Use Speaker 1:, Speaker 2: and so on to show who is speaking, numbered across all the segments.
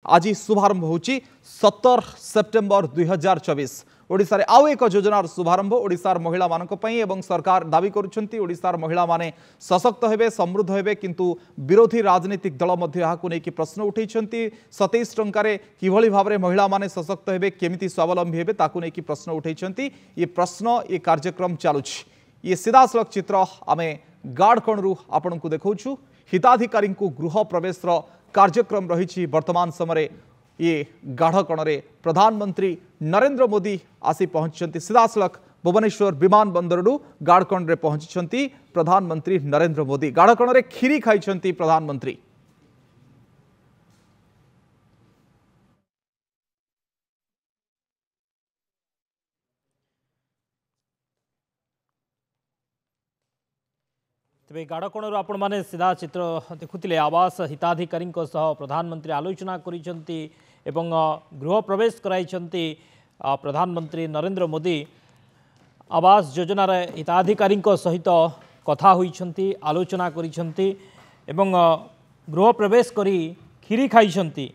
Speaker 1: आज शुभारंभ होची 17 सेप्टेम्बर 2024 ओडिशारे आउ एक योजनार शुभारंभ ओडिशार महिला मानक पई एवं सरकार दाबी करुछंती ओडिशार महिला माने सशक्त हेबे समृद्ध हेबे किंतु विरोधी राजनीतिक दल मध्ये याहाकु नै कि प्रश्न उठैछंती 27 टंकारे किभली भाबरे महिला माने सशक्त हेबे केमिति स्वावलंबी हेबे ताकु नै कि प्रश्न उठैछंती ये प्रश्न ये कार्यक्रम चालुछि ये सीधासलख चित्र आमे गाड़कणरू आपनकु देखौछु हिताधिकारी गृह प्रवेश कार्यक्रम रही वर्तमान समय ये गाढ़कणे प्रधानमंत्री नरेंद्र मोदी आसी पहुंचती सीधासलख भुवनेश्वर विमान बंदर गाड़कणे पहुंची प्रधानमंत्री नरेंद्र मोदी गाढ़कणे खीरी खाई प्रधानमंत्री।
Speaker 2: तेज गाड़कणु आपण मैंने सीधा चित्र देखुले आवास हिताधिकारी प्रधानमंत्री आलोचना करिसेंती एवं गृह प्रवेश कराई प्रधानमंत्री नरेंद्र मोदी आवास योजनार हिताधिकारी सहित कथा होइछंती आलोचना करिसेंती एवं गृह प्रवेश करी खीरी खाइछंती।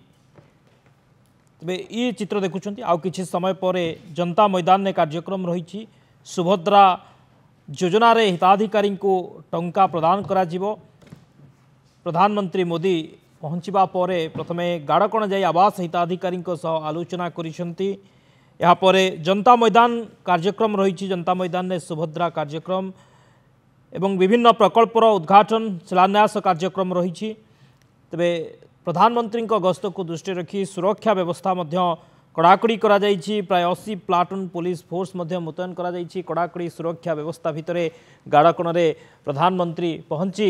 Speaker 2: तेबे ये चित्र देखुछंती आउ किछि समय पर जनता मैदान में कार्यक्रम रही सुभद्रा योजनार हिताधिकारी को टंका प्रदान करा जिवो। प्रधानमंत्री मोदी पहुँचवा पर प्रथमे गाड़कण जाई आवास हिताधिकारी आलोचना करिसेंती। यहाँ पर जनता मैदान कार्यक्रम रही जनता मैदान में सुभद्रा कार्यक्रम एवं विभिन्न प्रकल्पर उद्घाटन शिलान्यास कार्यक्रम रही। तेबे प्रधानमंत्री गस्त को दृष्टि रखी सुरक्षा व्यवस्था कड़ाकड़ी करा जाइछि प्राय 80 प्लाटून पुलिस फोर्स मुतयन करा जाइछि। कड़ाकड़ी सुरक्षा व्यवस्था भितर गाड़कणे प्रधानमंत्री पहुंची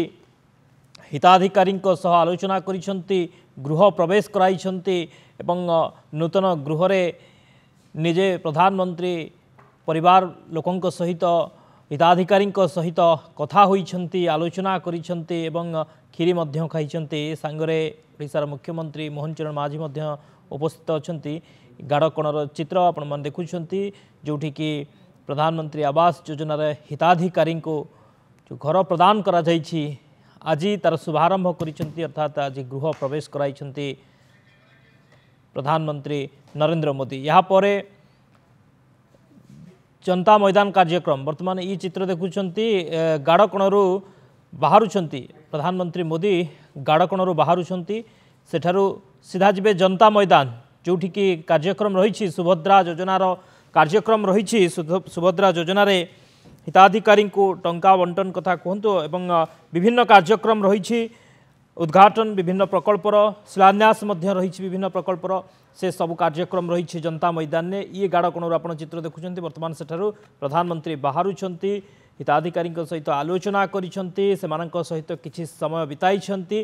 Speaker 2: हिताधिकारी आलोचना करिसेंती गृह प्रवेश कराइछंती एवं नूतन गृह रे निजे प्रधानमंत्री परिवार लोकंक सहित हिताधिकारी सहित कथा होइछंती आलोचना करिसेंती एवं खीरी मध्य खाइछंती। सांगरे ओडिशार मुख्यमंत्री मोहन चरण माझी मध्य उपस्थित अछंती। गाड़कणर चित्र आपण मन देखुछंती जोठी कि प्रधानमंत्री आवास योजनार हिताधिकारी को जो घर प्रदान करा जाइछि आज तार शुभारंभ करिसेंती अर्थात आज गृह प्रवेश कराइछंती प्रधानमंत्री नरेंद्र मोदी। यहाँ पर जनता मैदान कार्यक्रम वर्तमान ये चित्र देखुछंती गाड़कणरू बाहरुछंती प्रधानमंत्री मोदी गाड़कणरू बाहरुछंती सेठारु सीधा जिबे जनता मैदान जोठी कि कार्यक्रम रही सुभद्रा योजनार कार्यक्रम रही सुभद्रा योजन हिताधिकारी को टंका बंटन कथा कहतु एवं विभिन्न कार्यक्रम रही उद्घाटन विभिन्न प्रकल्पर शिलान्यास रही विभिन्न प्रकल्पर से सब कार्यक्रम रही जनता मैदान में ये गाड़कणू आप चित्र देखुं बर्तमान सेठारु प्रधानमंत्री बाहरुछंती हिताधिकारी सहित आलोचना करिसेंती सेमानक सहित किछि समय बिताइछंती